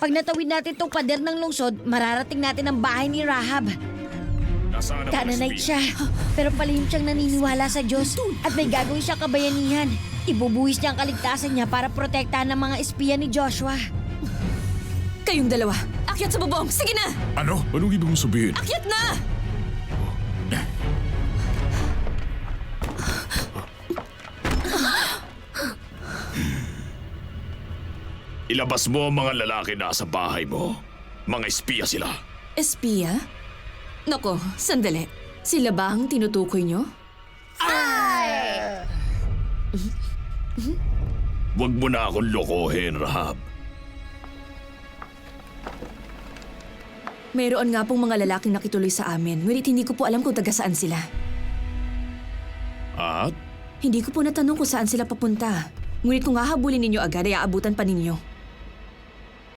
Pag natawid natin tong pader ng lungsod, mararating natin ang bahay ni Rahab. Nasaan ang mga Canaanite espiya? siya, pero palihim siyang naniniwala sa Diyos at may gagawin siyang kabayanihan. Ibubuhis niya ang kaligtasan niya para protektahan ng mga espiya ni Joshua. Kayong dalawa, akyat sa bubong! Sige na! Ano? Anong ibig mong sabihin? Akyat na! Ilabas mo ang mga lalaki na sa bahay mo. Mga espiya sila. Espiya? Nako, sandali. Sila ba ang tinutukoy nyo? Huwag mo na akong lokohin, Rahab. Mayroon nga pong mga lalaking nakituloy sa amin, ngunit hindi ko po alam kung taga saan sila. At? Hindi ko po natanong kung saan sila papunta. Ngunit kung hahabulin ninyo agad ay aabutan pa ninyo.